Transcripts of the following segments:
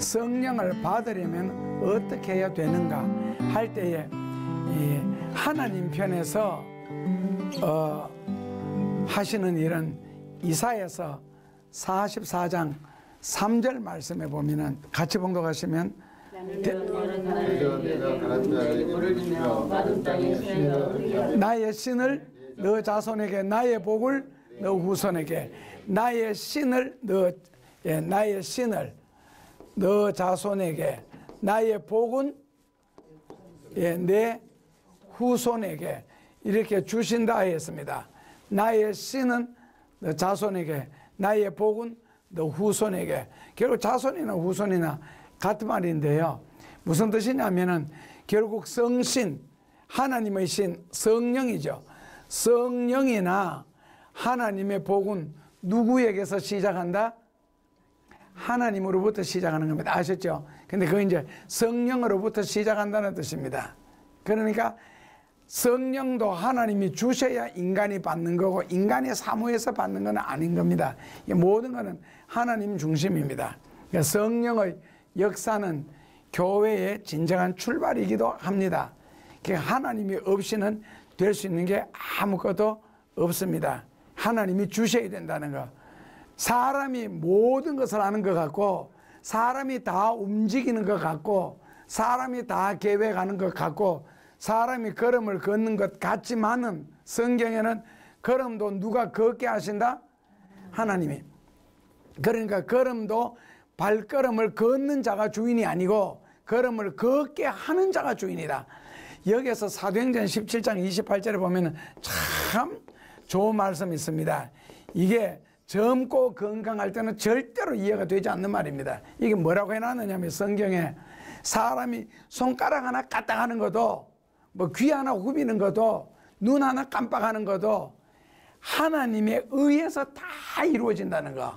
성령을 받으려면 어떻게 해야 되는가 할 때에 하나님 편에서 하시는 일은 이사야서 44장 3절 말씀에 보면은 같이 봉독하시면 나의 신을 너 자손에게, 나의 복을 너 후손에게, 나의 신을 나의 신을 너 자손에게, 나의 복은 내 후손에게 이렇게 주신다 했습니다. 나의 신은 너 자손에게, 나의 복은 너 후손에게. 결국 자손이나 후손이나 같은 말인데요. 무슨 뜻이냐면은 결국 성신, 하나님의 신, 성령이죠. 성령이나 하나님의 복은 누구에게서 시작한다? 하나님으로부터 시작하는 겁니다. 아셨죠? 근데 그건 이제 성령으로부터 시작한다는 뜻입니다. 그러니까 성령도 하나님이 주셔야 인간이 받는 거고, 인간이 사모해서 받는 건 아닌 겁니다. 모든 것은 하나님 중심입니다. 그러니까 성령의 역사는 교회의 진정한 출발이기도 합니다. 그러니까 하나님이 없이는 될 수 있는 게 아무것도 없습니다. 하나님이 주셔야 된다는 거. 사람이 모든 것을 아는 것 같고, 사람이 다 움직이는 것 같고, 사람이 다 계획하는 것 같고, 사람이 걸음을 걷는 것 같지만은 성경에는 걸음도 누가 걷게 하신다? 하나님이. 그러니까 걸음도 발걸음을 걷는 자가 주인이 아니고 걸음을 걷게 하는 자가 주인이다. 여기서 사도행전 17장 28절에 보면 참 좋은 말씀이 있습니다. 이게 젊고 건강할 때는 절대로 이해가 되지 않는 말입니다. 이게 뭐라고 해놨느냐면 성경에 사람이 손가락 하나 까딱하는 것도, 뭐 귀 하나 후비는 것도, 눈 하나 깜빡하는 것도 하나님에 의해서 다 이루어진다는 거.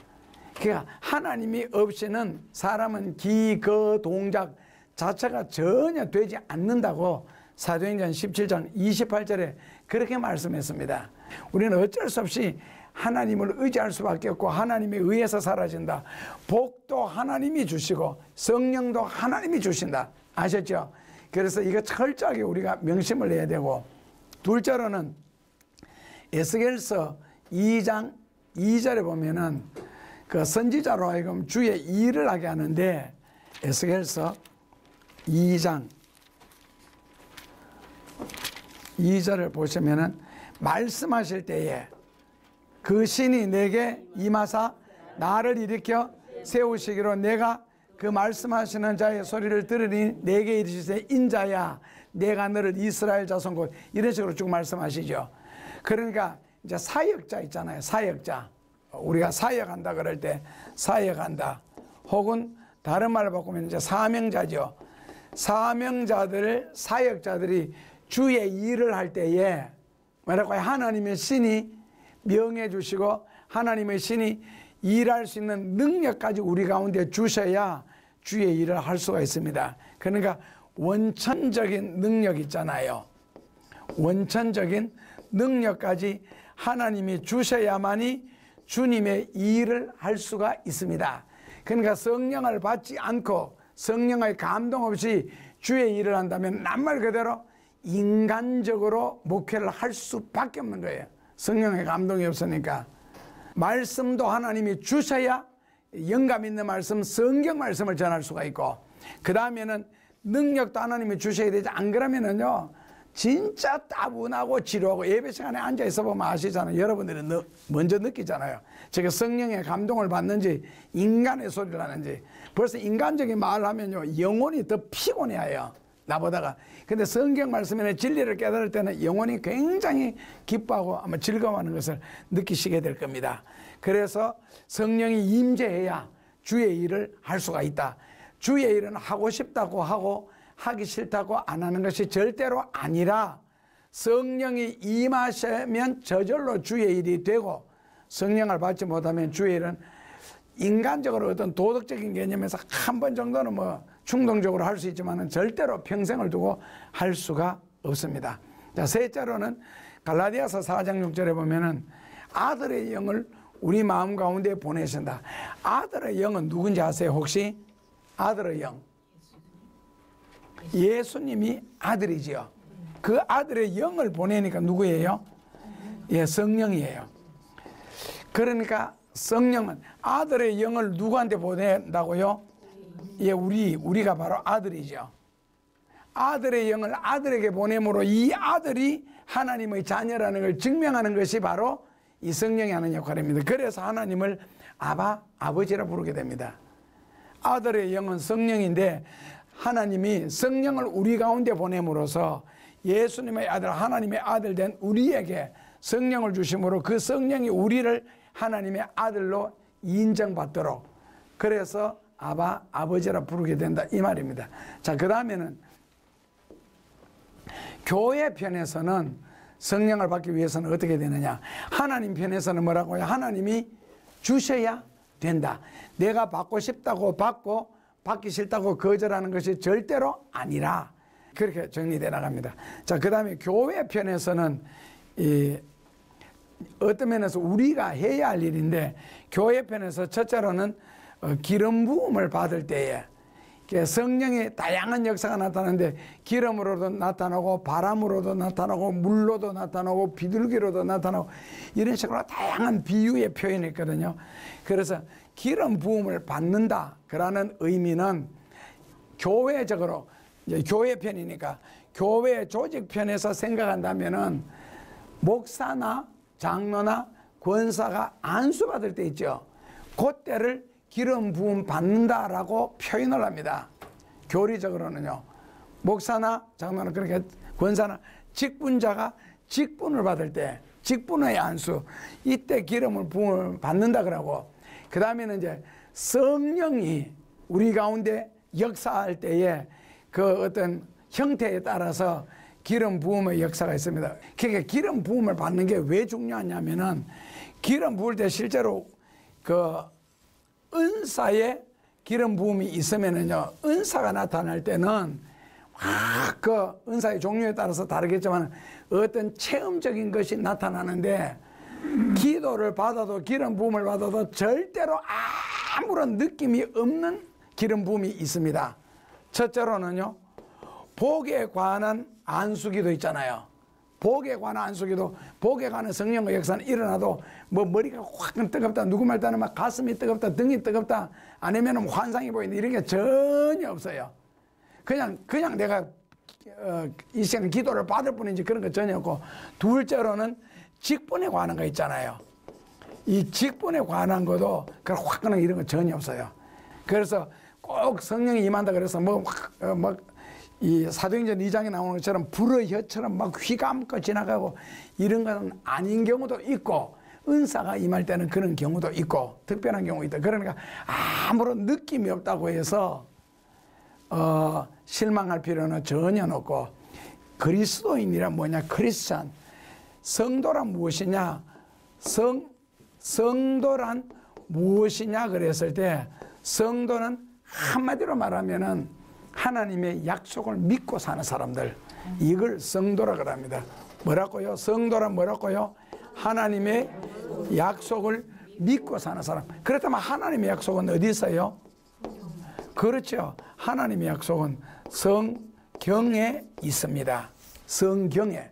그러니까 하나님이 없이는 사람은 거, 동작 자체가 전혀 되지 않는다고 사도행전 17장 28절에 그렇게 말씀했습니다. 우리는 어쩔 수 없이 하나님을 의지할 수밖에 없고 하나님에 의해서 사라진다. 복도 하나님이 주시고 성령도 하나님이 주신다. 아셨죠? 그래서 이거 철저하게 우리가 명심을 해야 되고, 둘째로는 에스겔서 2장 2절에 보면은 그 선지자로 하여금 주의 일을 하게 하는데, 에스겔서 2장 2절을 보시면은 말씀하실 때에 그 신이 내게 임하사 나를 일으켜 세우시기로 내가 그 말씀하시는 자의 소리를 들으니 내게 이르시되 인자야 내가 너를 이스라엘 자손 곧, 이런 식으로 쭉 말씀하시죠. 그러니까 이제 사역자 있잖아요. 사역자. 우리가 사역한다 그럴 때 사역한다, 혹은 다른 말을 바꾸면 이제 사명자죠. 사명자들, 사역자들이 주의 일을 할 때에 뭐라고 하나님의 신이 명해 주시고 하나님의 신이 일할 수 있는 능력까지 우리 가운데 주셔야 주의 일을 할 수가 있습니다. 그러니까 원천적인 능력 있잖아요. 원천적인 능력까지 하나님이 주셔야만이 주님의 일을 할 수가 있습니다. 그러니까 성령을 받지 않고 성령의 감동 없이 주의 일을 한다면 낱말 그대로 인간적으로 목회를 할 수밖에 없는 거예요. 성령의 감동이 없으니까. 말씀도 하나님이 주셔야 영감 있는 말씀, 성경 말씀을 전할 수가 있고, 그 다음에는 능력도 하나님이 주셔야 되지. 안 그러면은요 진짜 따분하고 지루하고, 예배 시간에 앉아 있어 보면 아시잖아요. 여러분들이 먼저 느끼잖아요. 제가 성령의 감동을 받는지 인간의 소리를 하는지. 벌써 인간적인 말을 하면요 영혼이 더 피곤해요, 나보다가. 근데 성경 말씀에 진리를 깨달을 때는 영혼이 굉장히 기뻐하고 아마 즐거워하는 것을 느끼시게 될 겁니다. 그래서 성령이 임재해야 주의 일을 할 수가 있다. 주의 일은 하고 싶다고 하고 하기 싫다고 안 하는 것이 절대로 아니라, 성령이 임하시면 저절로 주의 일이 되고, 성령을 받지 못하면 주의 일은 인간적으로 어떤 도덕적인 개념에서 한 번 정도는 뭐 충동적으로 할 수 있지만 절대로 평생을 두고 할 수가 없습니다. 자, 셋째로는 갈라디아서 4장 6절에 보면은 아들의 영을 우리 마음 가운데 보내신다. 아들의 영은 누군지 아세요? 혹시? 아들의 영. 예수님이 아들이지요. 그 아들의 영을 보내니까 누구예요? 예, 성령이에요. 그러니까 성령은 아들의 영을 누구한테 보낸다고요? 예, 우리가 바로 아들이죠. 아들의 영을 아들에게 보냄으로 이 아들이 하나님의 자녀라는 걸 증명하는 것이 바로 이 성령이 하는 역할입니다. 그래서 하나님을 아바, 아버지라 부르게 됩니다. 아들의 영은 성령인데 하나님이 성령을 우리 가운데 보냄으로써 예수님의 아들, 하나님의 아들 된 우리에게 성령을 주심으로 그 성령이 우리를 하나님의 아들로 인정받도록, 그래서 아바, 아버지라 부르게 된다 이 말입니다. 자, 그 다음에는 교회 편에서는 성령을 받기 위해서는 어떻게 되느냐. 하나님 편에서는 뭐라고요? 하나님이 주셔야 된다. 내가 받고 싶다고 받고 받기 싫다고 거절하는 것이 절대로 아니라, 그렇게 정리되어 나갑니다. 자, 그 다음에 교회 편에서는 어떤 면에서 우리가 해야 할 일인데, 교회 편에서 첫째로는 기름 부음을 받을 때에 성령의 다양한 역사가 나타나는데, 기름으로도 나타나고 바람으로도 나타나고 물로도 나타나고 비둘기로도 나타나고 이런 식으로 다양한 비유의 표현이 있거든요. 그래서 기름 부음을 받는다 그라는 의미는 교회적으로, 이제 교회 편이니까 교회 조직 편에서 생각한다면은 목사나 장로나 권사가 안수받을 때 있죠. 그때를 기름 부음 받는다라고 표현을 합니다. 교리적으로는요. 목사나 장로나 그렇게 권사나 직분자가 직분을 받을 때, 직분의 안수, 이때 기름을 부음을 받는다 그러고, 그 다음에는 이제 성령이 우리 가운데 역사할 때에 그 어떤 형태에 따라서 기름 부음의 역사가 있습니다. 그러니까 기름 부음을 받는 게 왜 중요하냐면은, 기름 부을 때 실제로 그 은사에 기름 부음이 있으면은요, 은사가 나타날 때는 그 은사의 종류에 따라서 다르겠지만 어떤 체험적인 것이 나타나는데, 기도를 받아도 기름 부음을 받아도 절대로 아무런 느낌이 없는 기름 부음이 있습니다. 첫째로는요, 복에 관한 안수기도 있잖아요. 복에 관한 안수기도, 복에 관한 성령의 역사는 일어나도 뭐 머리가 확 뜨겁다, 누구 말 따르면 막 가슴이 뜨겁다, 등이 뜨겁다, 아니면 환상이 보인다, 이런 게 전혀 없어요. 그냥 내가 이 시간 기도를 받을 뿐이지 그런 거 전혀 없고, 둘째로는 직분에 관한 거 있잖아요. 이 직분에 관한 것도 확 그냥 이런 거 전혀 없어요. 그래서 꼭 성령이 임한다 그래서 이 사도행전 2장에 나오는 것처럼 불의 혀처럼 막 휘감고 지나가고 이런 건 아닌 경우도 있고, 은사가 임할 때는 그런 경우도 있고, 특별한 경우 있다. 그러니까 아무런 느낌이 없다고 해서 실망할 필요는 전혀 없고, 그리스도인이란 뭐냐, 크리스찬, 성도란 무엇이냐, 성도란 무엇이냐 그랬을 때, 성도는 한마디로 말하면은 하나님의 약속을 믿고 사는 사람들, 이걸 성도라고 합니다. 뭐라고요? 성도란 뭐라고요? 하나님의 약속을 믿고 사는 사람. 그렇다면 하나님의 약속은 어디 있어요? 그렇죠. 하나님의 약속은 성경에 있습니다. 성경에.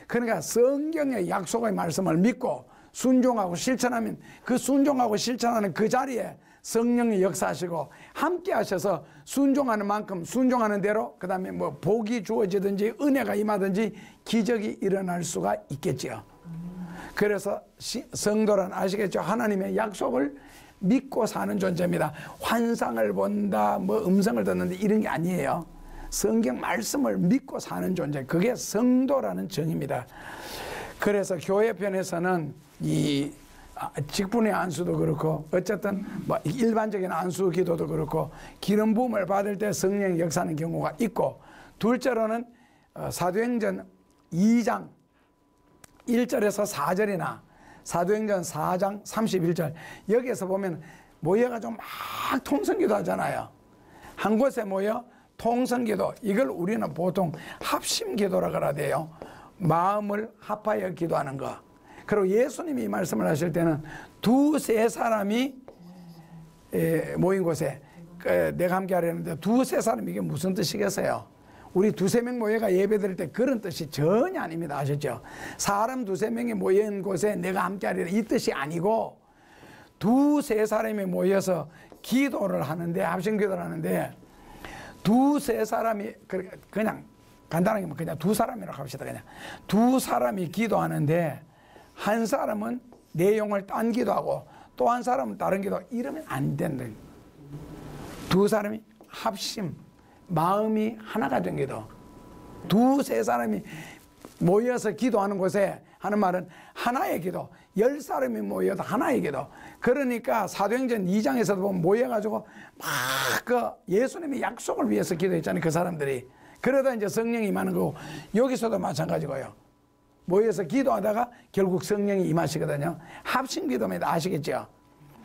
그러니까 성경의 약속의 말씀을 믿고 순종하고 실천하면, 그 순종하고 실천하는 그 자리에 성령이 역사하시고 함께 하셔서 순종하는 만큼 순종하는 대로 그 다음에 뭐 복이 주어지든지 은혜가 임하든지 기적이 일어날 수가 있겠지요. 그래서 성도란 아시겠죠? 하나님의 약속을 믿고 사는 존재입니다. 환상을 본다, 뭐 음성을 듣는다, 이런 게 아니에요. 성경 말씀을 믿고 사는 존재, 그게 성도라는 정의입니다. 그래서 교회 편에서는 이 직분의 안수도 그렇고, 어쨌든 뭐 일반적인 안수 기도도 그렇고, 기름 부음을 받을 때 성령이 역사하는 경우가 있고, 둘째로는 사도행전 2장 1절에서 4절이나 사도행전 4장 31절, 여기에서 보면 모여가지고 막 통성기도 하잖아요. 한 곳에 모여 통성기도, 이걸 우리는 보통 합심기도라 그래야 돼요. 마음을 합하여 기도하는 거. 그리고 예수님이 이 말씀을 하실 때는 두세 사람이 모인 곳에 내가 함께 하려는데 두세 사람 이게 무슨 뜻이겠어요? 우리 두세 명 모여가 예배 드릴 때 그런 뜻이 전혀 아닙니다. 아셨죠? 사람 두세 명이 모인 곳에 내가 함께 하리라 이 뜻이 아니고 두세 사람이 모여서 기도를 하는데 합심 기도를 하는데 두세 사람이 그냥 간단하게 그냥 두 사람이라고 합시다. 그냥 두 사람이 기도하는데 한 사람은 내용을 딴 기도하고 또 한 사람은 다른 기도 이러면 안 된다. 두 사람이 합심 마음이 하나가 된 기도. 두세 사람이 모여서 기도하는 곳에 하는 말은 하나의 기도. 10사람이 모여도 하나의 기도. 그러니까 사도행전 2장에서도 보면 모여가지고 막 그 예수님의 약속을 위해서 기도했잖아요. 그 사람들이. 그러다 이제 성령이 임하는 거고 여기서도 마찬가지고요. 모여서 기도하다가 결국 성령이 임하시거든요. 합심 기도입니다. 아시겠죠?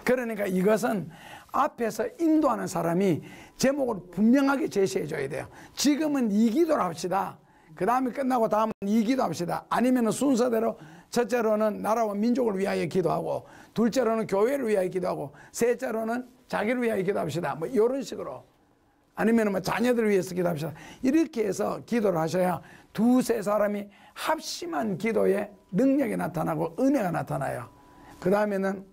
그러니까 이것은 앞에서 인도하는 사람이 제목을 분명하게 제시해 줘야 돼요. 지금은 이 기도를 합시다. 그 다음에 끝나고 다음은 이 기도 합시다. 아니면 순서대로 첫째로는 나라와 민족을 위하여 기도하고 둘째로는 교회를 위하여 기도하고 셋째로는 자기를 위하여 기도합시다. 뭐 이런 식으로. 아니면 뭐 자녀들을 위해서 기도합시다. 이렇게 해서 기도를 하셔야 두세 사람이 합심한 기도에 능력이 나타나고 은혜가 나타나요. 그 다음에는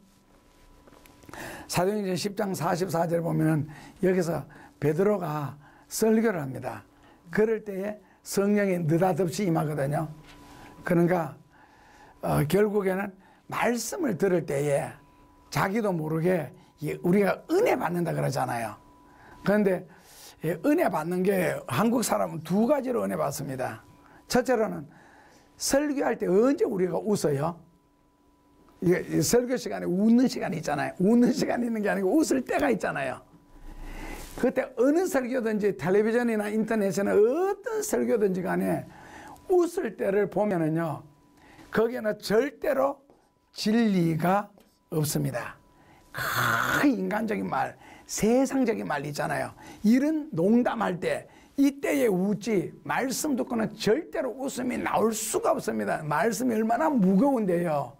사도행전 10장 44절에 보면은 여기서 베드로가 설교를 합니다. 그럴 때에 성령이 느닷없이 임하거든요. 그러니까 결국에는 말씀을 들을 때에 자기도 모르게 우리가 은혜 받는다 그러잖아요. 그런데 은혜 받는 게 한국 사람은 두 가지로 은혜 받습니다. 첫째로는 설교할 때 언제 우리가 웃어요? 설교 시간에 웃는 시간이 있잖아요. 웃는 시간이 있는 게 아니고 웃을 때가 있잖아요. 그때 어느 설교든지 텔레비전이나 인터넷에는 어떤 설교든지 간에 웃을 때를 보면은요, 거기에는 절대로 진리가 없습니다. 인간적인 말, 세상적인 말 있잖아요. 이런 농담할 때 이때에 웃지 말씀 듣고는 절대로 웃음이 나올 수가 없습니다. 말씀이 얼마나 무거운데요.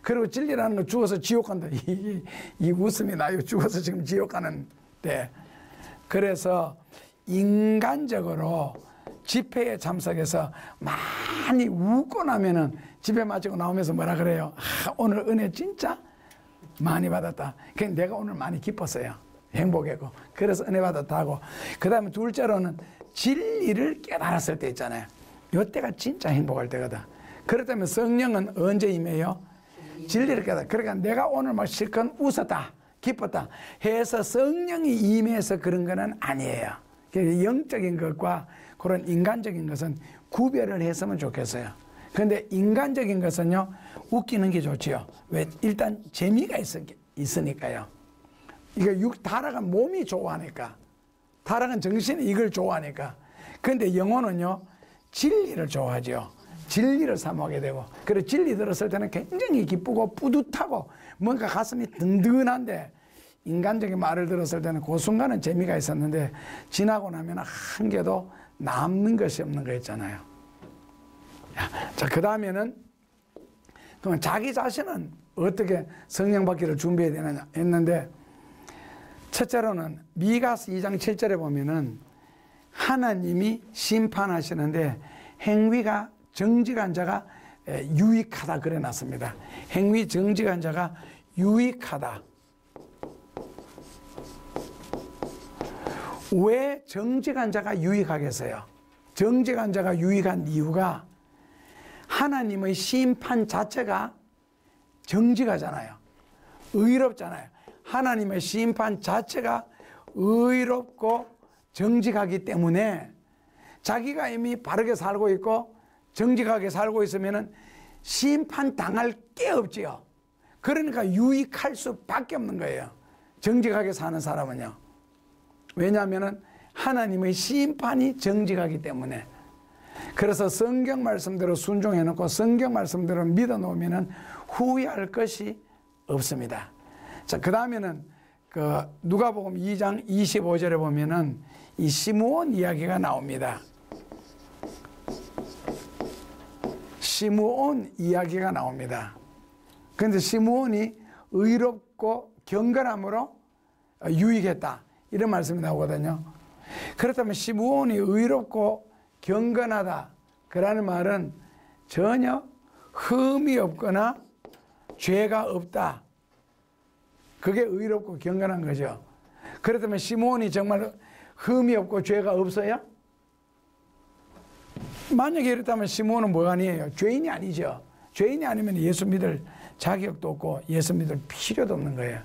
그리고 진리라는 거 죽어서 지옥 간다. 이 웃음이 나요. 죽어서 지금 지옥 가는데. 그래서 인간적으로 집회에 참석해서 많이 웃고 나면은 집회 마치고 나오면서 뭐라 그래요? 오늘 은혜 진짜 많이 받았다. 그냥 내가 오늘 많이 기뻤어요. 행복했고. 그래서 은혜 받았다 하고. 그 다음에 둘째로는 진리를 깨달았을 때 있잖아요. 이때가 진짜 행복할 때거든. 그렇다면 성령은 언제 임해요? 진리를 깨달아. 그러니까 내가 오늘 막 실컷 웃었다, 기뻤다 해서 성령이 임해서 그런 거는 아니에요. 영적인 것과 그런 인간적인 것은 구별을 했으면 좋겠어요. 그런데 인간적인 것은요, 웃기는 게 좋지요. 왜? 일단 재미가 있으니까요. 이거 타락은 몸이 좋아하니까, 타락은 정신이 이걸 좋아하니까. 그런데 영혼은요, 진리를 좋아하죠. 진리를 사모하게 되고, 그리고 진리 들었을 때는 굉장히 기쁘고 뿌듯하고 뭔가 가슴이 든든한데, 인간적인 말을 들었을 때는 그 순간은 재미가 있었는데 지나고 나면 한 개도 남는 것이 없는 거 있잖아요. 자, 그 다음에는 그러면 자기 자신은 어떻게 성령 받기를 준비해야 되느냐 했는데, 첫째로는 미가서 2장 7절에 보면은 하나님이 심판하시는데 행위가 정직한 자가 유익하다 그래 놨습니다. 행위 정직한 자가 유익하다. 왜 정직한 자가 유익하겠어요? 정직한 자가 유익한 이유가 하나님의 심판 자체가 정직하잖아요. 의롭잖아요. 하나님의 심판 자체가 의롭고 정직하기 때문에 자기가 이미 바르게 살고 있고 정직하게 살고 있으면 심판 당할 게 없지요. 그러니까 유익할 수밖에 없는 거예요. 정직하게 사는 사람은요. 왜냐하면 하나님의 심판이 정직하기 때문에. 그래서 성경 말씀대로 순종해 놓고 성경 말씀대로 믿어 놓으면 후회할 것이 없습니다. 자, 그 다음에는 누가복음 2장 25절에 보면은 이 시므온 이야기가 나옵니다. 시므온 이야기가 나옵니다. 그런데 시므온이 의롭고 경건함으로 유익했다. 이런 말씀이 나오거든요. 그렇다면 시므온이 의롭고 경건하다 그라는 말은 전혀 흠이 없거나 죄가 없다. 그게 의롭고 경건한 거죠. 그렇다면 시므온이 정말 흠이 없고 죄가 없어요? 만약에 이렇다면 시므온은 뭐가 아니에요? 죄인이 아니죠. 죄인이 아니면 예수 믿을 자격도 없고 예수 믿을 필요도 없는 거예요.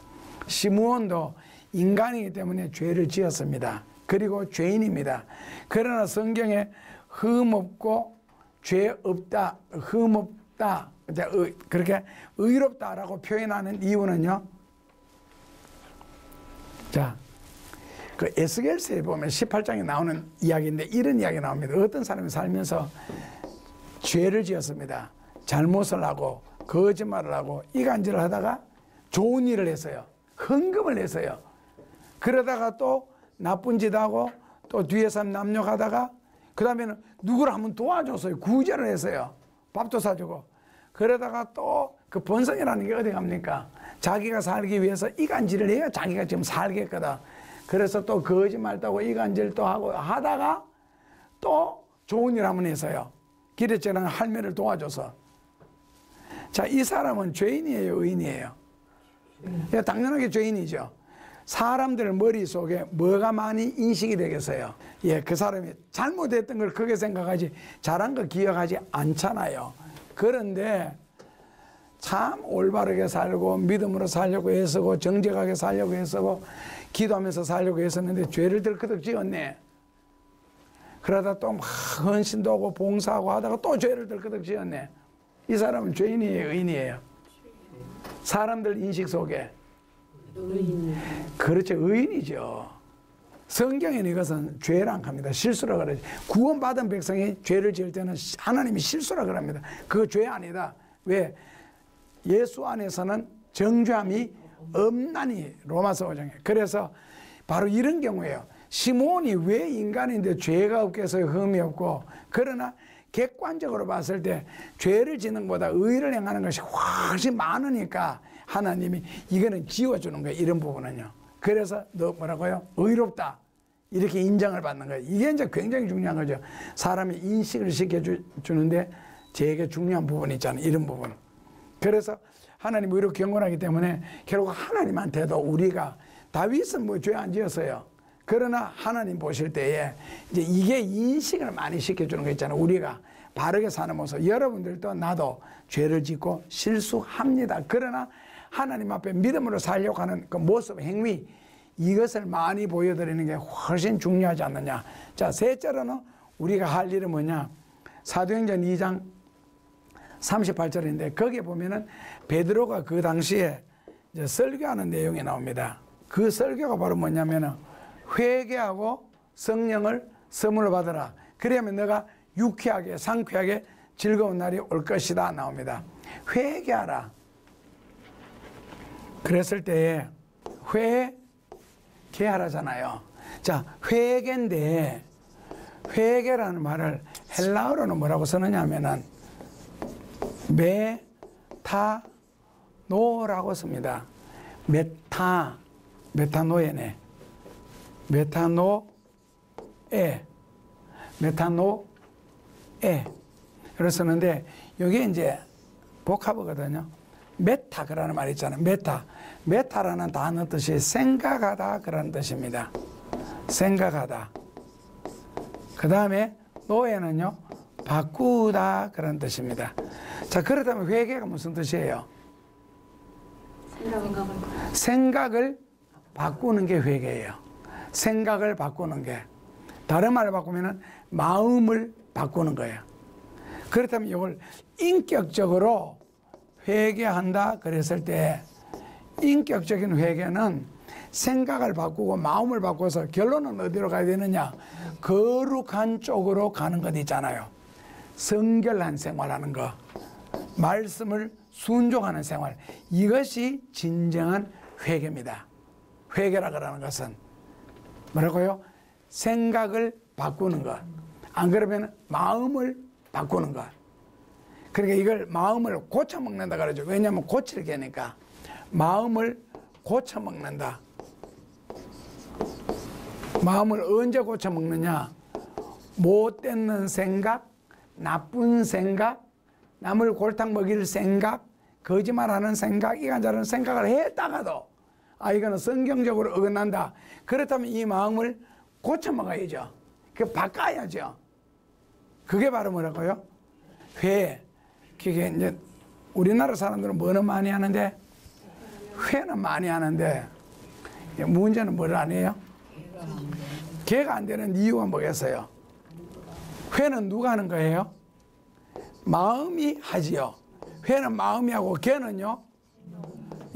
시므온도 인간이기 때문에 죄를 지었습니다. 그리고 죄인입니다. 그러나 성경에 흠 없고 죄 없다, 흠 없다, 그렇게 의롭다라고 표현하는 이유는요. 자, 그 에스겔서에 보면 18장에 나오는 이야기인데 이런 이야기 나옵니다. 어떤 사람이 살면서 죄를 지었습니다. 잘못을 하고 거짓말을 하고 이간질을 하다가 좋은 일을 했어요. 헌금을 했어요. 그러다가 또 나쁜 짓 하고 또 뒤에서 남욕하다가 그 다음에는 누구를 한번 도와줬어요. 구제를 했어요. 밥도 사주고. 그러다가 또 그 본성이라는 게 어디 갑니까? 자기가 살기 위해서 이간질을 해야 자기가 지금 살겠거든. 그래서 또 거짓말도 하고 이간질도 하고 하다가 또 좋은 일 한번 했어요. 길에 지나는 할매를 도와줘서. 자, 이 사람은 죄인이에요, 의인이에요? 당연하게 죄인이죠. 사람들 머릿속에 뭐가 많이 인식이 되겠어요? 예, 그 사람이 잘못했던 걸 크게 생각하지 잘한 거 기억하지 않잖아요. 그런데 참 올바르게 살고 믿음으로 살려고 애쓰고 정직하게 살려고 애쓰고 기도하면서 살려고 애썼는데 죄를 들그덕 지었네. 그러다 또 막 헌신도 하고 봉사하고 하다가 또 죄를 들그덕 지었네. 이 사람은 죄인이에요, 의인이에요? 사람들 인식 속에. 그렇죠, 의인이죠. 성경에는 이것은 죄라 합니다. 실수라 그러죠. 구원받은 백성이 죄를 지을 때는 하나님이 실수라 그럽니다. 그거 죄 아니다. 왜? 예수 안에서는 정죄함이 없나니, 로마서 5장에. 그래서 바로 이런 경우예요. 시므온이 왜 인간인데 죄가 없게 해서 흠이 없고, 그러나 객관적으로 봤을 때 죄를 짓는 것보다 의를 행하는 것이 훨씬 많으니까 하나님이 이거는 지워주는 거예요. 이런 부분은요. 그래서 너 뭐라고요? 의롭다. 이렇게 인정을 받는 거예요. 이게 이제 굉장히 중요한 거죠. 사람이 인식을 시켜주는데 되게 중요한 부분이 있잖아요. 이런 부분. 그래서 하나님 의롭고 경건하기 때문에 결국 하나님한테도 우리가 다윗은 뭐 죄 안 지었어요. 그러나 하나님 보실 때에 이제 이게 인식을 많이 시켜주는 거 있잖아요. 우리가 바르게 사는 모습. 여러분들도 나도 죄를 짓고 실수합니다. 그러나 하나님 앞에 믿음으로 살려고 하는 그 모습, 행위, 이것을 많이 보여드리는 게 훨씬 중요하지 않느냐. 자, 셋째로는 우리가 할 일은 뭐냐. 사도행전 2장 38절인데 거기에 보면은 베드로가 그 당시에 이제 설교하는 내용이 나옵니다. 그 설교가 바로 뭐냐면은 회개하고 성령을 선물로 받으라. 그러면 너가 유쾌하게 상쾌하게 즐거운 날이 올 것이다 나옵니다. 회개하라. 그랬을 때에 회개하라잖아요. 자, 회개인데 회개라는 말을 헬라어로는 뭐라고 쓰느냐면은 메타노라고 씁니다. 메타노에네. 메타노에. 그래서 쓰는데, 이게 이제 복합어거든요. 메타, 그라는 말이 있잖아요. 메타라는 단어 뜻이 생각하다, 그라는 뜻입니다. 생각하다. 그 다음에 노에는요, 바꾸다, 그런 뜻입니다. 자, 그렇다면 회개가 무슨 뜻이에요? 생각을 바꾸는 게 회개예요. 생각을 바꾸는 게. 다른 말을 바꾸면 마음을 바꾸는 거예요. 그렇다면 이걸 인격적으로 회개한다 그랬을 때 인격적인 회개는 생각을 바꾸고 마음을 바꿔서 결론은 어디로 가야 되느냐? 거룩한 쪽으로 가는 것 있잖아요. 성결한 생활하는 거, 말씀을 순종하는 생활, 이것이 진정한 회개입니다. 회개라 그러는 것은 뭐라고요? 생각을 바꾸는 것. 안 그러면 마음을 바꾸는 것. 그러니까 이걸 마음을 고쳐먹는다 그러죠. 왜냐하면 고칠 게니까. 마음을 고쳐먹는다. 마음을 언제 고쳐먹느냐? 못되는 생각, 나쁜 생각, 남을 골탕 먹일 생각, 거짓말하는 생각, 이간저런 생각을 했다가도 이거는 성경적으로 어긋난다. 그렇다면 이 마음을 고쳐먹어야죠. 그 바꿔야죠. 그게 바로 뭐라고요? 회. 그게 이제 우리나라 사람들은 뭐는 많이 하는데, 회는 많이 하는데, 문제는 뭘 안 해요? 개가 안 되는 이유가 뭐겠어요? 회는 누가 하는 거예요? 마음이 하지요. 회는 마음이 하고 개는요?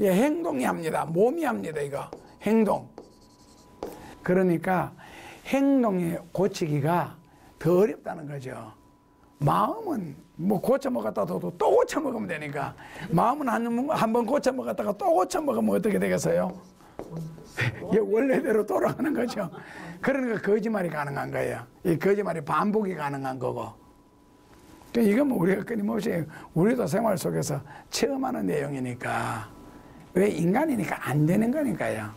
행동이 합니다. 몸이 합니다. 이거 행동. 그러니까 행동이 고치기가 더 어렵다는 거죠. 마음은 뭐 고쳐 먹었다도 또 고쳐 먹으면 되니까, 마음은 한 번 고쳐 먹었다가 또 고쳐 먹으면 어떻게 되겠어요? 원래대로 돌아가는 거죠. 그러니까 거짓말이 가능한 거예요. 이 거짓말이 반복이 가능한 거고. 이건 뭐 우리가 끊임없이 우리도 생활 속에서 체험하는 내용이니까, 왜 인간이니까 안 되는 거니까요.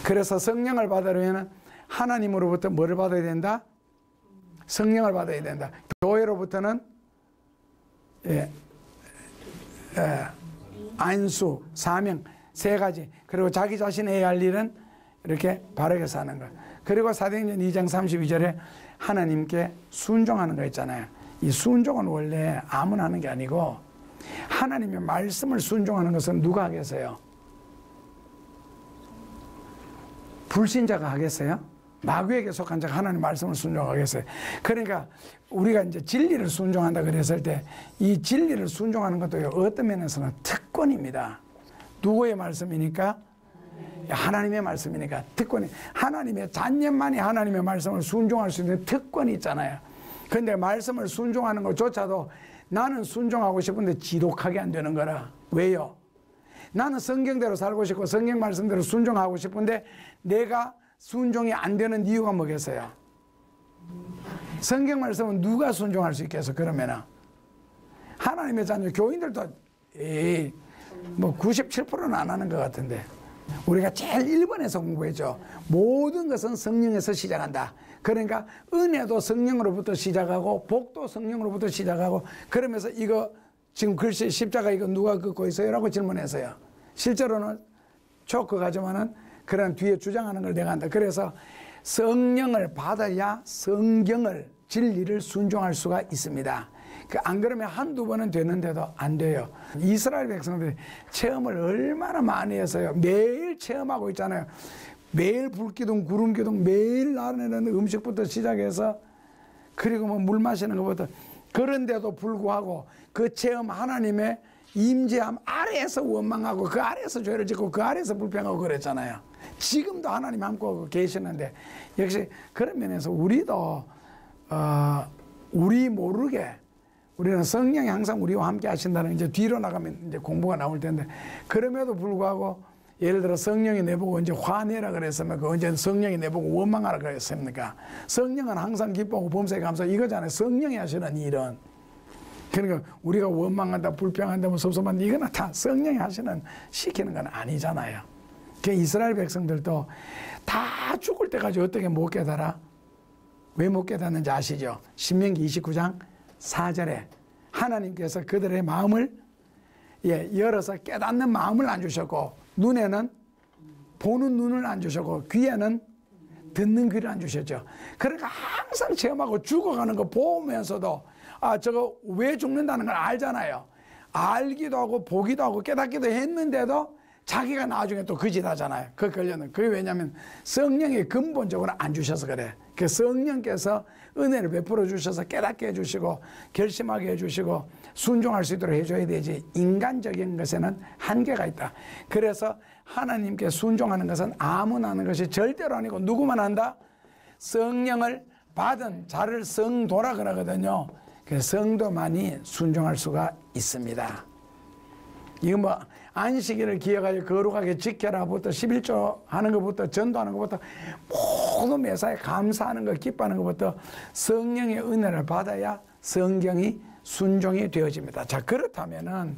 그래서 성령을 받으려면 하나님으로부터 뭐를 받아야 된다? 성령을 받아야 된다. 교회로부터는 안수, 사명, 세 가지. 그리고 자기 자신이 해야 할 일은 이렇게 바르게 사는 것. 그리고 사도행전 2장 32절에 하나님께 순종하는 거 있잖아요. 이 순종은 원래 아무나 하는 게 아니고, 하나님의 말씀을 순종하는 것은 누가 하겠어요? 불신자가 하겠어요? 마귀에게 속한 자가 하나님 말씀을 순종하겠어요? 그러니까 우리가 이제 진리를 순종한다 그랬을 때, 이 진리를 순종하는 것도 어떤 면에서는 특권입니다. 누구의 말씀이니까? 하나님의 말씀이니까 특권이, 하나님의 자녀만이 하나님의 말씀을 순종할 수 있는 특권이 있잖아요. 그런데 말씀을 순종하는 것조차도 나는 순종하고 싶은데 지독하게 안 되는 거라. 왜요? 나는 성경대로 살고 싶고 성경 말씀대로 순종하고 싶은데 내가 순종이 안 되는 이유가 뭐겠어요? 성경 말씀은 누가 순종할 수 있겠어? 그러면은 하나님의 자녀 교인들도 뭐 97%는 안 하는 것 같은데, 우리가 제일 1번에서 공부했죠. 모든 것은 성령에서 시작한다. 그러니까 은혜도 성령으로부터 시작하고 복도 성령으로부터 시작하고, 그러면서 이거 지금 글씨 십자가 이거 누가 긋고 있어요? 라고 질문했어요. 실제로는 초크 가져가는 그런 뒤에 주장하는 걸 내가 한다. 그래서 성령을 받아야 성경을, 진리를 순종할 수가 있습니다. 안 그러면 한두 번은 되는데도 안 돼요. 이스라엘 백성들이 체험을 얼마나 많이 했어요. 매일 체험하고 있잖아요. 매일 불기둥, 구름기둥, 매일 나르는 음식부터 시작해서, 그리고 뭐 물 마시는 것부터. 그런데도 불구하고 그 체험, 하나님의 임재함 아래에서 원망하고, 그 아래에서 죄를 짓고, 그 아래에서 불평하고 그랬잖아요. 지금도 하나님 함께 계시는데, 역시 그런 면에서 우리도 우리 모르게, 우리는 성령이 항상 우리와 함께 하신다는, 이제 뒤로 나가면 이제 공부가 나올 텐데, 그럼에도 불구하고 예를 들어 성령이 내보고 언제 화내라 그랬으면, 언제 성령이 내보고 원망하라 그랬습니까? 성령은 항상 기뻐하고 범사에 감사, 이거잖아요. 성령이 하시는 일은. 그러니까 우리가 원망한다, 불평한다, 뭐 섭섭한다, 이거는 다 성령이 하시는, 시키는 건 아니잖아요. 그 이스라엘 백성들도 다 죽을 때까지 어떻게 못 깨달아? 왜 못 깨닫는지 아시죠? 신명기 29장 4절에 하나님께서 그들의 마음을 열어서 깨닫는 마음을 안 주셨고, 눈에는 보는 눈을 안 주셨고, 귀에는 듣는 귀를 안 주셨죠. 그러니까 항상 체험하고 죽어가는 거 보면서도 저거 왜 죽는다는 걸 알잖아요. 알기도 하고 보기도 하고 깨닫기도 했는데도 자기가 나중에 또 거짓하잖아요. 그 걸려는. 그게 왜냐하면 성령이 근본적으로 안 주셔서 그래. 그 성령께서 은혜를 베풀어 주셔서 깨닫게 해주시고 결심하게 해주시고 순종할 수 있도록 해줘야 되지, 인간적인 것에는 한계가 있다. 그래서 하나님께 순종하는 것은 아무나 하는 것이 절대로 아니고, 누구만 한다? 성령을 받은 자를 성도라 그러거든요. 그래서 성도만이 순종할 수가 있습니다. 이거 뭐 안식일을 기억하여 거룩하게 지켜라부터 11조 하는 것부터 전도하는 것부터 모든 매사에 감사하는 것, 기뻐하는 것부터 성령의 은혜를 받아야 성경이 순종이 되어집니다. 자, 그렇다면은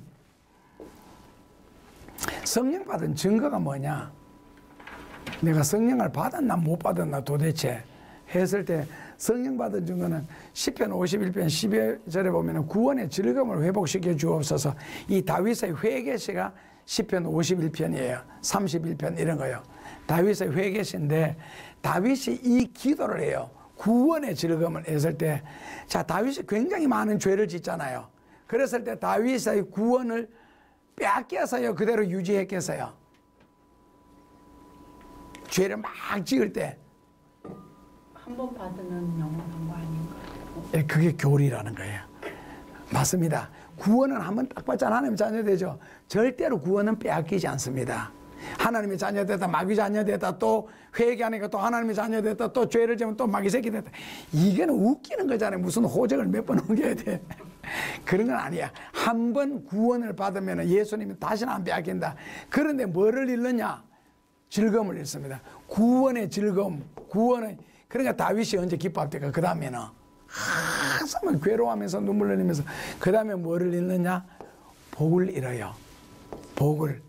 성령 받은 증거가 뭐냐? 내가 성령을 받았나 못 받았나 도대체 했을 때 성령 받은 증거는 시편 51편 12절에 보면 구원의 즐거움을 회복시켜 주옵소서. 이 다윗의 회개시가 시편 51편이에요. 31편 이런 거요. 다윗의 회개시인데 다윗이 이 기도를 해요. 구원의 즐거움을 했을 때, 자, 다윗이 굉장히 많은 죄를 짓잖아요. 그랬을 때 다윗의 구원을 빼앗겨서요, 그대로 유지했겠어요? 죄를 막 지을 때. 한 번 받으면 영원한 거 아닌가? 예, 그게 교리라는 거예요. 맞습니다. 구원은 한 번 딱 받잖아. 하나님의 자녀되죠. 절대로 구원은 빼앗기지 않습니다. 하나님의 자녀되다 마귀 자녀되다 또 회개하니까 또 하나님의 자녀되다 또 죄를 지으면 또 마귀 새끼 됐다. 이게는 웃기는 거잖아요. 무슨 호적을 몇 번 옮겨야 돼. 그런 건 아니야. 한 번 구원을 받으면 예수님이 다시는 안 빼앗긴다. 그런데 뭐를 잃느냐? 즐거움을 잃습니다. 구원의 즐거움. 구원의, 그러니까 다윗이 언제 기뻐합니까? 그 다음에는 항상 괴로워하면서 눈물 흘리면서 그 다음에 뭐를 잃느냐? 복을 잃어요. 복을.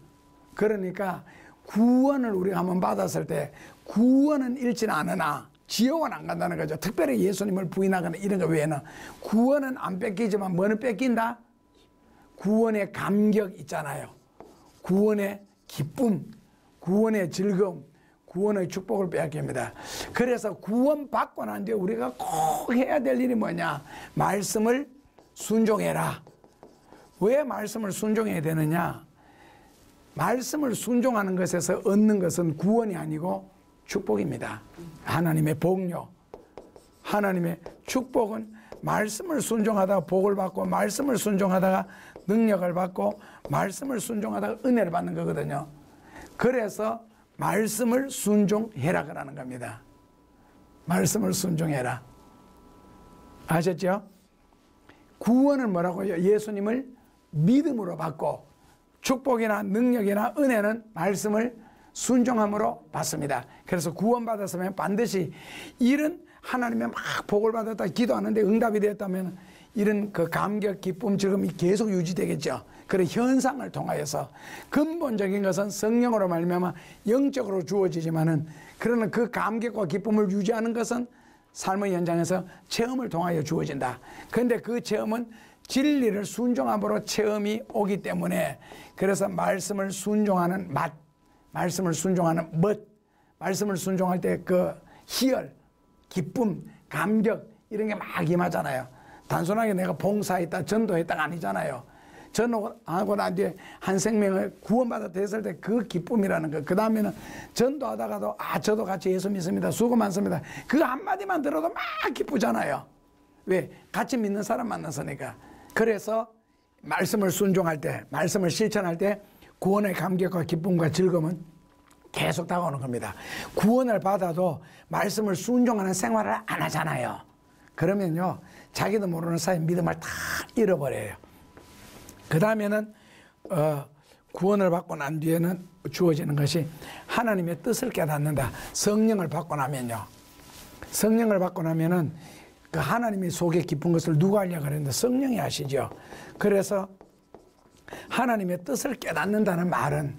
그러니까 구원을 우리가 한번 받았을 때 구원은 잃지는 않으나 지옥은 안 간다는 거죠. 특별히 예수님을 부인하거나 이런 거 외에는 구원은 안 뺏기지만 뭐는 뺏긴다? 구원의 감격 있잖아요. 구원의 기쁨, 구원의 즐거움, 구원의 축복을 빼앗깁니다. 그래서 구원받고 난 뒤에 우리가 꼭 해야 될 일이 뭐냐? 말씀을 순종해라. 왜 말씀을 순종해야 되느냐? 말씀을 순종하는 것에서 얻는 것은 구원이 아니고 축복입니다. 하나님의 복료, 하나님의 축복은 말씀을 순종하다가 복을 받고 말씀을 순종하다가 능력을 받고 말씀을 순종하다가 은혜를 받는 거거든요. 그래서 말씀을 순종해라 그러는 겁니다. 말씀을 순종해라. 아셨죠? 구원은 뭐라고요? 예수님을 믿음으로 받고 축복이나 능력이나 은혜는 말씀을 순종함으로 받습니다. 그래서 구원받았으면 반드시 이런 하나님의 막 복을 받았다 기도하는데 응답이 되었다면 이런 그 감격, 기쁨, 즐거움이 계속 유지되겠죠. 그런 현상을 통하여서 근본적인 것은 성령으로 말미암아 영적으로 주어지지만은 그러나 그 감격과 기쁨을 유지하는 것은 삶의 현장에서 체험을 통하여 주어진다. 그런데 그 체험은 진리를 순종함으로 체험이 오기 때문에 그래서 말씀을 순종하는 맛, 말씀을 순종하는 멋, 말씀을 순종할 때 그 희열, 기쁨, 감격 이런 게 막 임하잖아요. 단순하게 내가 봉사했다, 전도했다가 아니잖아요. 전도하고 난 뒤에 한 생명을 구원받아 됐을 때 그 기쁨이라는 거. 그 다음에는 전도하다가도 저도 같이 예수 믿습니다. 수고 많습니다. 그 한마디만 들어도 막 기쁘잖아요. 왜? 같이 믿는 사람 만났으니까. 그래서 말씀을 순종할 때, 말씀을 실천할 때 구원의 감격과 기쁨과 즐거움은 계속 다가오는 겁니다. 구원을 받아도 말씀을 순종하는 생활을 안 하잖아요. 그러면요, 자기도 모르는 사이 믿음을 다 잃어버려요. 그 다음에는 구원을 받고 난 뒤에는 주어지는 것이 하나님의 뜻을 깨닫는다. 성령을 받고 나면요. 성령을 받고 나면은 그 하나님의 속에 깊은 것을 누가 하려고 그랬는데 성령이 아시죠. 그래서 하나님의 뜻을 깨닫는다는 말은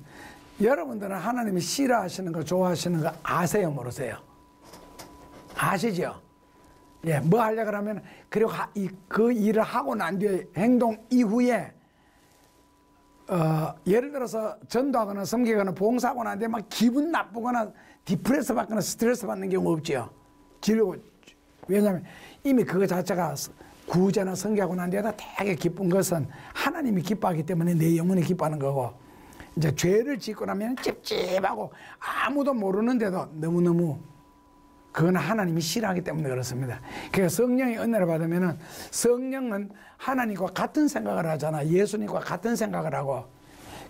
여러분들은 하나님이 싫어하시는 거 좋아하시는 거 아세요 모르세요? 아시죠? 예, 뭐 하려고 하면 그리고 그 일을 하고 난 뒤에 행동 이후에 예를 들어서 전도하거나 섬기거나 봉사하고 난 뒤에 막 기분 나쁘거나 디프레스 받거나 스트레스 받는 경우 없죠. 왜냐하면 이미 그거 자체가 구제나 섬기하고 난 뒤에다 되게 기쁜 것은 하나님이 기뻐하기 때문에 내 영혼이 기뻐하는 거고, 이제 죄를 짓고 나면 찝찝하고 아무도 모르는데도 너무너무 그건 하나님이 싫어하기 때문에 그렇습니다. 그래서 성령의 은혜를 받으면은 성령은 하나님과 같은 생각을 하잖아. 예수님과 같은 생각을 하고.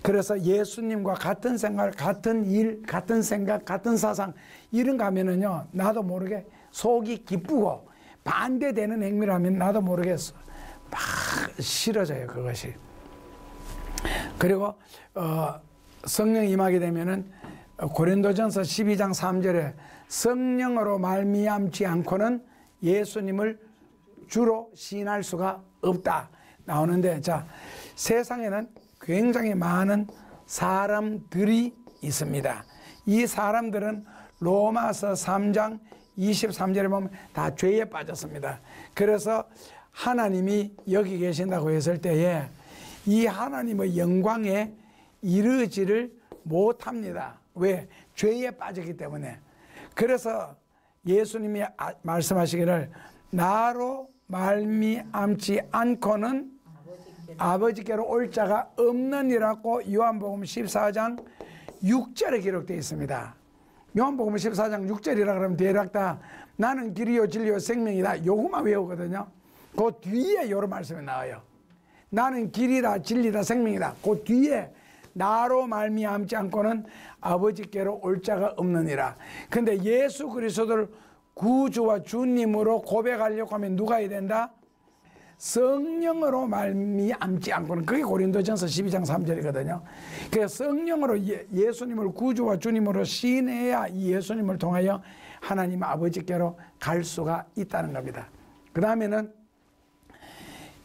그래서 예수님과 같은 생각, 같은 일, 같은 생각, 같은 사상 이런 거 하면은요, 나도 모르게 속이 기쁘고 반대되는 행위를 하면 나도 모르게 막 싫어져요, 그것이. 그리고 성령이 임하게 되면은 고린도전서 12장 3절에 성령으로 말미암지 않고는 예수님을 주로 시인할 수가 없다 나오는데, 자, 세상에는 굉장히 많은 사람들이 있습니다. 이 사람들은 로마서 3장 23절에 보면 다 죄에 빠졌습니다. 그래서 하나님이 여기 계신다고 했을 때에 이 하나님의 영광에 이르지를 못합니다. 왜? 죄에 빠졌기 때문에. 그래서 예수님이 말씀하시기를 나로 말미암지 않고는 아버지께로 올 자가 없느니라고 요한복음 14장 6절에 기록되어 있습니다. 요한복음 14장 6절이라 그러면 대략 다 나는 길이요 진리요 생명이다 요거만 외우거든요. 그 뒤에 요런 말씀이 나와요. 나는 길이다 진리다 생명이다. 그 뒤에 나로 말미암지 않고는 아버지께로 올 자가 없느니라. 근데 예수 그리스도를 구주와 주님으로 고백하려고 하면 누가 해야 된다? 성령으로 말미암지 않고는, 그게 고린도전서 12장 3절이거든요. 그래서 성령으로 예수님을 구주와 주님으로 시인해야 이 예수님을 통하여 하나님 아버지께로 갈 수가 있다는 겁니다. 그 다음에는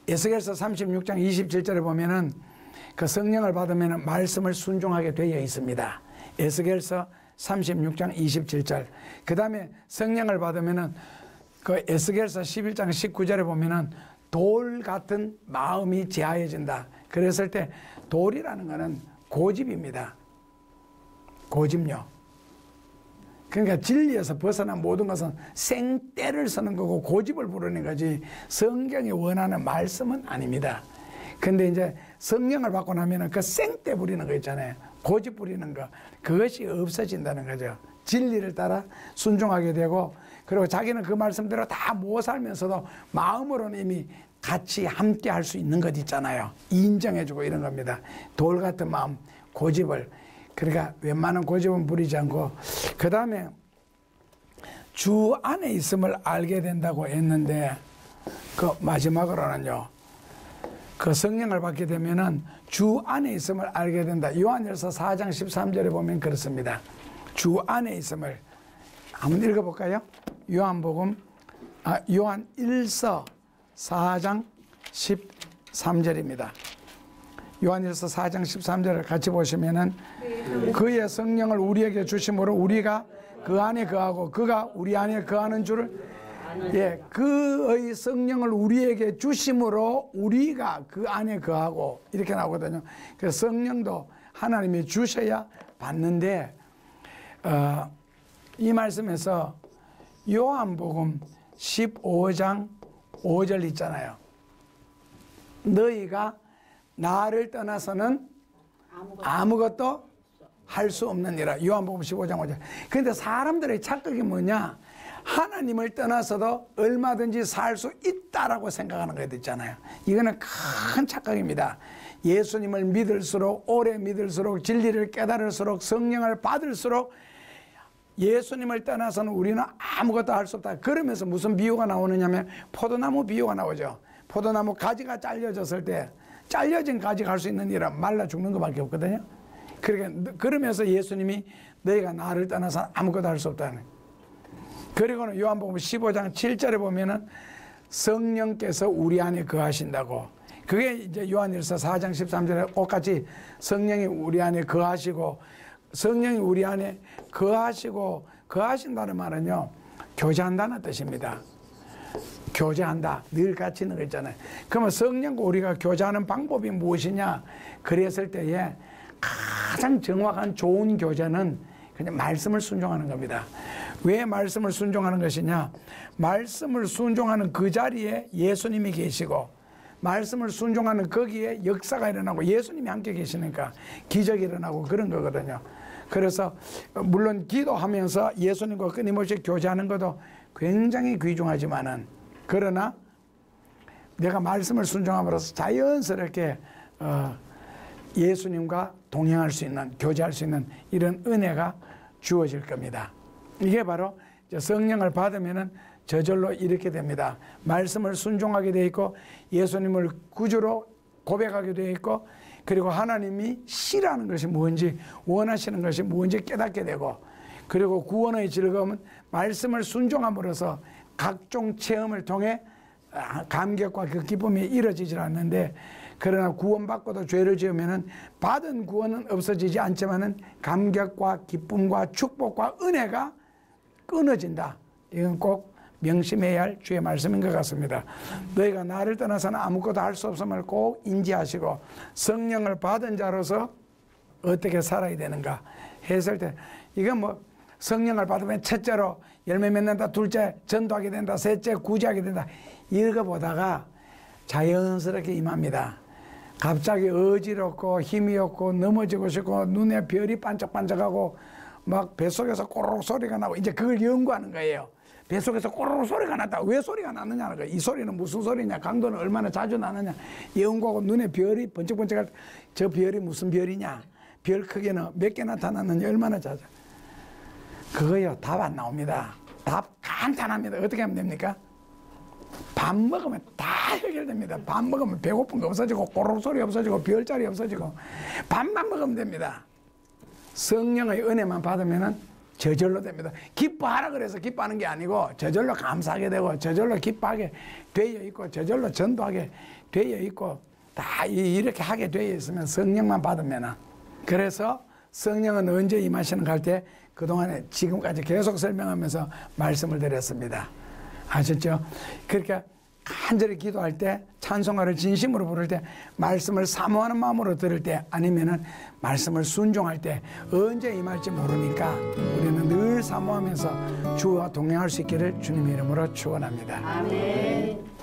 에스겔서 36장 27절에 보면은 그 성령을 받으면 말씀을 순종하게 되어 있습니다. 에스겔서 36장 27절. 그 다음에 성령을 받으면은 그 에스겔서 11장 19절에 보면은 돌 같은 마음이 제하여진다. 그랬을 때 돌이라는 것은 고집입니다. 고집요. 그러니까 진리에서 벗어난 모든 것은 생떼를 쓰는 거고 고집을 부르는 거지 성경이 원하는 말씀은 아닙니다. 근데 이제 성령을 받고 나면은 그 생떼 부리는 거 있잖아요. 고집 부리는 거. 그것이 없어진다는 거죠. 진리를 따라 순종하게 되고, 그리고 자기는 그 말씀대로 다 못 살면서도 마음으로는 이미 같이 함께 할 수 있는 것 있잖아요. 인정해주고 이런 겁니다. 돌 같은 마음, 고집을. 그러니까 웬만한 고집은 부리지 않고, 그 다음에 주 안에 있음을 알게 된다고 했는데, 그 마지막으로는요, 그 성령을 받게 되면은 주 안에 있음을 알게 된다. 요한일서 4장 13절에 보면 그렇습니다. 주 안에 있음을 한번 읽어볼까요? 요한 1서 4장 13절입니다. 요한일서 4장 13절을 같이 보시면은 그의 성령을 우리에게 주심으로 우리가 그 안에 거하고 그가 우리 안에 거하는 줄을, 예, 그의 성령을 우리에게 주심으로 우리가 그 안에 거하고 이렇게 나오거든요. 그래서 성령도 하나님이 주셔야 받는데, 이 말씀에서 요한복음 15장 5절 있잖아요. 너희가 나를 떠나서는 아무것도 할 수 없느니라. 요한복음 15장 5절. 그런데 사람들의 착각이 뭐냐? 하나님을 떠나서도 얼마든지 살 수 있다라고 생각하는 거 있잖아요. 이거는 큰 착각입니다. 예수님을 믿을수록, 오래 믿을수록, 진리를 깨달을수록, 성령을 받을수록 예수님을 떠나서는 우리는 아무것도 할 수 없다. 그러면서 무슨 비유가 나오느냐면 포도나무 비유가 나오죠. 포도나무 가지가 잘려졌을 때 잘려진 가지가 할 수 있는 일은 말라 죽는 것밖에 없거든요. 그러면서 예수님이 너희가 나를 떠나서 아무것도 할 수 없다는. 그리고는 요한복음 15장 7절에 보면은 성령께서 우리 안에 거하신다고. 그게 이제 요한일서 4장 13절에 똑같이 성령이 우리 안에 거하시고, 성령이 우리 안에 거하시고, 거하신다는 말은요, 교제한다는 뜻입니다. 교제한다. 늘 같이 있는 거 있잖아요. 그러면 성령과 우리가 교제하는 방법이 무엇이냐? 그랬을 때에 가장 정확한 좋은 교제는 그냥 말씀을 순종하는 겁니다. 왜 말씀을 순종하는 것이냐? 말씀을 순종하는 그 자리에 예수님이 계시고, 말씀을 순종하는 거기에 역사가 일어나고, 예수님이 함께 계시니까 기적이 일어나고 그런 거거든요. 그래서 물론 기도하면서 예수님과 끊임없이 교제하는 것도 굉장히 귀중하지만은, 그러나 내가 말씀을 순종함으로써 자연스럽게 예수님과 동행할 수 있는, 교제할 수 있는 이런 은혜가 주어질 겁니다. 이게 바로 성령을 받으면은 저절로 이렇게 됩니다. 말씀을 순종하게 되어 있고, 예수님을 구주로 고백하게 되어 있고, 그리고 하나님이 시라는 것이 뭔지, 원하시는 것이 뭔지 깨닫게 되고, 그리고 구원의 즐거움은 말씀을 순종함으로써 각종 체험을 통해 감격과 그 기쁨이 이루어지질 않는데, 그러나 구원받고도 죄를 지으면은 받은 구원은 없어지지 않지만은 감격과 기쁨과 축복과 은혜가 끊어진다. 이건 꼭 명심해야 할 주의 말씀인 것 같습니다. 너희가 나를 떠나서는 아무것도 할 수 없음을 꼭 인지하시고 성령을 받은 자로서 어떻게 살아야 되는가 했을 때 이건 뭐 성령을 받으면 첫째로 열매 맺는다, 둘째 전도하게 된다, 셋째 구제하게 된다 이거 보다가 자연스럽게 임합니다. 갑자기 어지럽고 힘이 없고 넘어지고 싶고 눈에 별이 반짝반짝하고 막 뱃속에서 꼬르륵 소리가 나고 이제 그걸 연구하는 거예요. 뱃속에서 꼬르륵 소리가 났다. 왜 소리가 났느냐는 거예요. 이 소리는 무슨 소리냐, 강도는 얼마나 자주 나느냐 연구하고 눈에 별이 번쩍번쩍할 때 저 별이 무슨 별이냐, 별 크기는 몇 개 나타났느냐, 얼마나 자주. 그거요 답 안 나옵니다. 답 간단합니다. 어떻게 하면 됩니까? 밥 먹으면 다 해결됩니다. 밥 먹으면 배고픈 거 없어지고 꼬르륵 소리 없어지고 별자리 없어지고 밥만 먹으면 됩니다. 성령의 은혜만 받으면 저절로 됩니다. 기뻐하라 그래서 기뻐하는 게 아니고 저절로 감사하게 되고 저절로 기뻐하게 되어 있고 저절로 전도하게 되어 있고 다 이렇게 하게 되어 있으면 성령만 받으면. 그래서 성령은 언제 임하시는가 할 때 그동안에 지금까지 계속 설명하면서 말씀을 드렸습니다. 아셨죠? 그러니까 간절히 기도할 때 찬송가를 진심으로 부를 때 말씀을 사모하는 마음으로 들을 때 아니면은 말씀을 순종할 때 언제 임할지 모르니까 우리는 늘 사모하면서 주와 동행할 수 있기를 주님의 이름으로 축원합니다. 아멘.